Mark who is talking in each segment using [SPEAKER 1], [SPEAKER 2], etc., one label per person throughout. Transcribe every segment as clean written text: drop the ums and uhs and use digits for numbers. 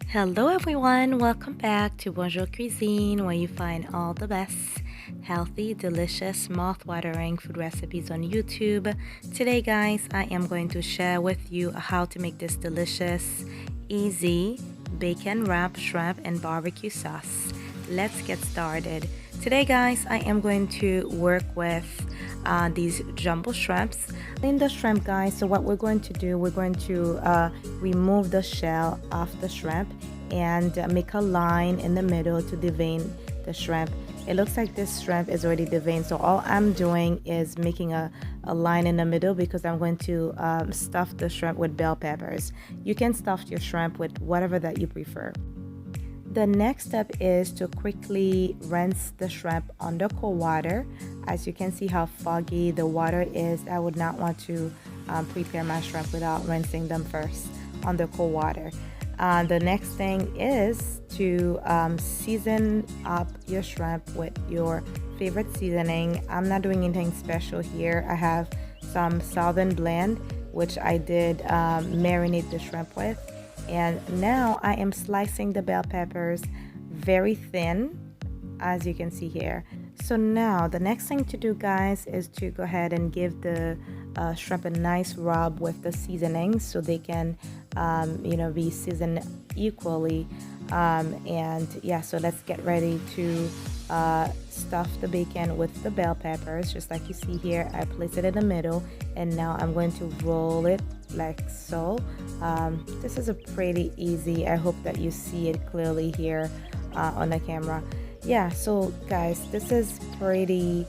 [SPEAKER 1] Hello everyone, welcome back to Bonjour Cuisine, where you find all the best, healthy, delicious, mouth-watering food recipes on YouTube. Today guys, I am going to share with you how to make this delicious, easy bacon wrap shrimp and barbecue sauce. Let's get started. Today guys, I am going to work with these jumbo shrimps. In the shrimp guys, so what we're going to do, we're going to remove the shell off the shrimp and make a line in the middle to devein the shrimp. It looks like this shrimp is already deveined, so all I'm doing is making a line in the middle because I'm going to stuff the shrimp with bell peppers. You can stuff your shrimp with whatever that you prefer. The next step is to quickly rinse the shrimp under cold water. As you can see how foggy the water is, I would not want to prepare my shrimp without rinsing them first under cold water. The next thing is to season up your shrimp with your favorite seasoning. I'm not doing anything special here. I have some Southern blend, which I did marinate the shrimp with. And now I am slicing the bell peppers very thin, as you can see here. So now the next thing to do guys is to go ahead and give the shrimp a nice rub with the seasoning so they can be seasoned equally. And yeah, so let's get ready to stuff the bacon with the bell peppers. Just like you see here, I place it in the middle, and now I'm going to roll it like so. This is a pretty easy. I hope that you see it clearly here on the camera. Yeah, so guys, this is pretty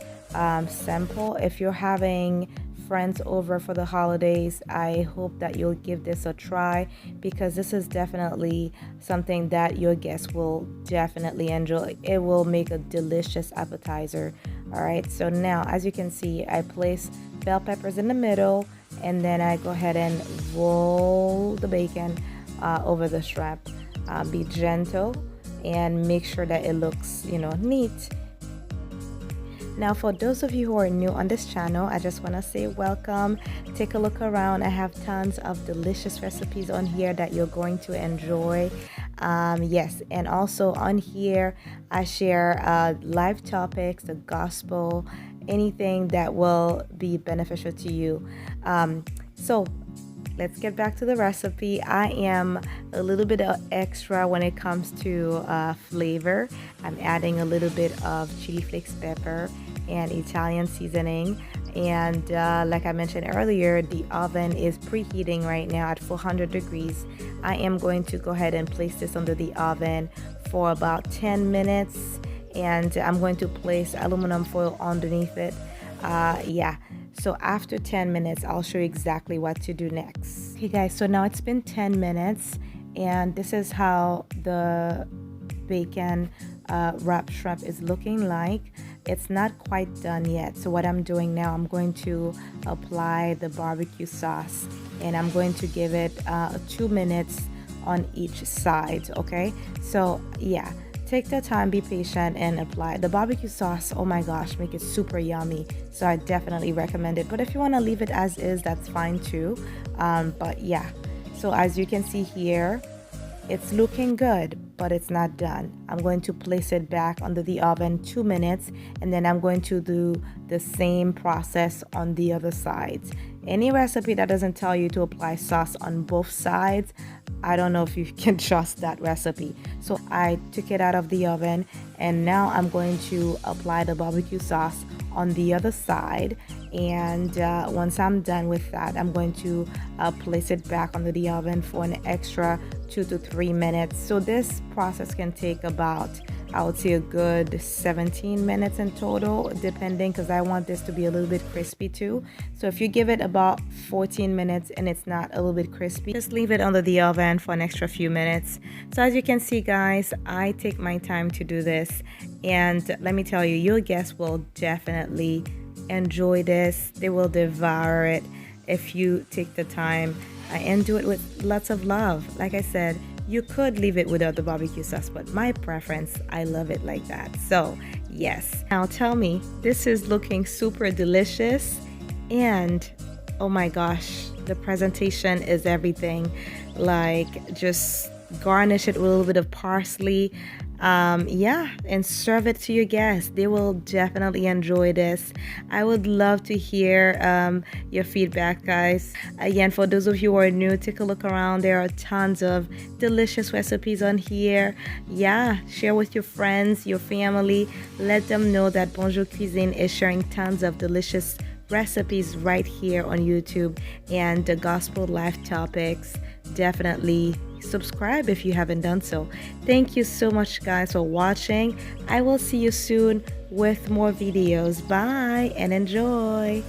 [SPEAKER 1] simple. If you're having friends over for the holidays, I hope that you'll give this a try because this is definitely something that your guests will definitely enjoy. It will make a delicious appetizer. All right, so now as you can see, I place bell peppers in the middle, and then I go ahead and roll the bacon over the shrimp. Be gentle and make sure that it looks neat. Now for those of you who are new on this channel, I just want to say welcome. Take a look around. I have tons of delicious recipes on here that you're going to enjoy. Yes, and also on here I share live topics, the gospel, anything that will be beneficial to you. So let's get back to the recipe. I am a little bit extra when it comes to flavor. I'm adding a little bit of chili flakes pepper and Italian seasoning. And like I mentioned earlier, the oven is preheating right now at 400 degrees. I am going to go ahead and place this under the oven for about 10 minutes. And I'm going to place aluminum foil underneath it. Yeah. So after 10 minutes, I'll show you exactly what to do next. Okay guys, so now it's been 10 minutes and this is how the bacon wrapped shrimp is looking like. It's not quite done yet. So what I'm doing now, I'm going to apply the barbecue sauce and I'm going to give it 2 minutes on each side, okay? So yeah. Take the time, be patient, and apply. The barbecue sauce, oh my gosh, make it super yummy. So I definitely recommend it. But if you want to leave it as is, that's fine too. But yeah, so as you can see here, it's looking good, but it's not done. I'm going to place it back under the oven 2 minutes, and then I'm going to do the same process on the other sides. Any recipe that doesn't tell you to apply sauce on both sides, I don't know if you can trust that recipe. So I took it out of the oven and now I'm going to apply the barbecue sauce on the other side. And once I'm done with that, I'm going to place it back under the oven for an extra 2 to 3 minutes. So this process can take about, I would say, a good 17 minutes in total, depending, because I want this to be a little bit crispy too. So if you give it about 14 minutes and it's not a little bit crispy, just leave it under the oven for an extra few minutes. So as you can see guys, I take my time to do this, and let me tell you, your guests will definitely enjoy this. They will devour it if you take the time and do it with lots of love. Like I said, you could leave it without the barbecue sauce, but my preference, I love it like that. So yes, now tell me, this is looking super delicious, and oh my gosh, the presentation is everything. Like, just garnish it with a little bit of parsley. Yeah, and serve it to your guests. They will definitely enjoy this. I would love to hear your feedback, guys. Again, for those of you who are new, take a look around. There are tons of delicious recipes on here. Yeah, share with your friends, your family. Let them know that Bonjour Cuisine is sharing tons of delicious recipes right here on YouTube and the gospel life topics. Definitely subscribe if you haven't done so. Thank you so much, guys, for watching. I will see you soon with more videos. Bye and enjoy.